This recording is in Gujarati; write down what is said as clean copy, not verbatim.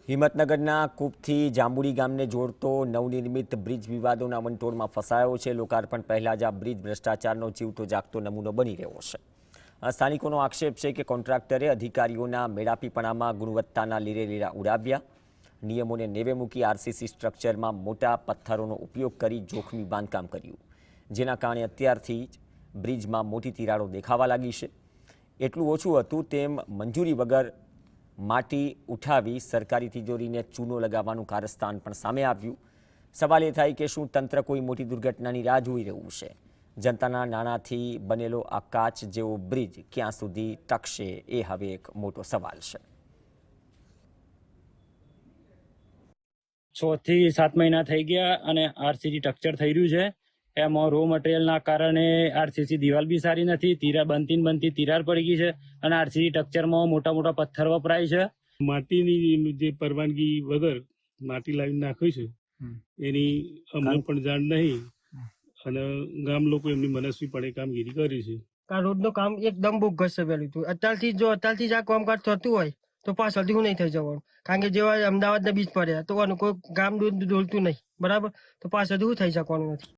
હિંમતનગરના કૂપથી જાંબુડી ગામને જોડતો નવનિર્મિત બ્રિજ વિવાદોના વંટોળમાં ફસાયો છે। લોકાર્પણ પહેલા જ આ બ્રિજ ભ્રષ્ટાચારનો જીવતો જાગતો નમૂનો બની રહ્યો છે। સ્થાનિકોનો આક્ષેપ છે કે કોન્ટ્રાક્ટરે અધિકારીઓના મેળાપીપણામાં ગુણવત્તાના લીરેલીરા ઉડાવ્યા, નિયમોને નેવે મૂકી આરસીસી સ્ટ્રક્ચરમાં મોટા પથ્થરોનો ઉપયોગ કરી જોખમી બાંધકામ કર્યું, જેના કારણે અત્યારથી જ બ્રિજમાં મોટી તિરાડો દેખાવા લાગી છે। એટલું ઓછું હતું તેમ મંજૂરી વગર માટી ઉઠાવી સરકારી તિજોરીને ચૂનો લગાવવાનું કારસ્તાન પણ સામે આવ્યું। સવાલ એ થાય કે શું તંત્ર કોઈ મોટી દુર્ઘટનાની રાહ જોઈ રહ્યું છે? જનતાના નાણાંથી બનેલો આ કાચ જેવો બ્રિજ ક્યાં સુધી ટકશે એ હવે એક મોટો સવાલ છે। 6 થી 7 મહિના થઈ ગયા અને આરસીસી સ્ટ્રક્ચર થઈ રહ્યું છે। એમાં રો મટીરિયલના કારણે આરસીસી દિવાલ બી સારી નથી, તિરાડ બનતી તિરાડ પડી ગઈ છે અને આરસીસી સ્ટ્રક્ચરમાં મોટા મોટા પથ્થર વપરાય છે। માટીની જે પરવાનગી વગર માટી લાવીને નાખ્યું છે એની અમને પણ જાણ નહીં અને ગામ લોકો એમની મનસ્વીપણે કામગીરી કરી છે। આ રોડનું કામ એકદમ બોગસ છે પહેલું તો। અત્યારથી જ આ કામકાજ થતું હોય તો પાછળથી હું નહીં થઈ જવાનું, કારણ કે જેવા અમદાવાદના બીચ પડ્યા તો કોઈ ગામ ડોલતું નહીં, બરાબર? તો પાછળથી હું થઈ શકવાનું નથી।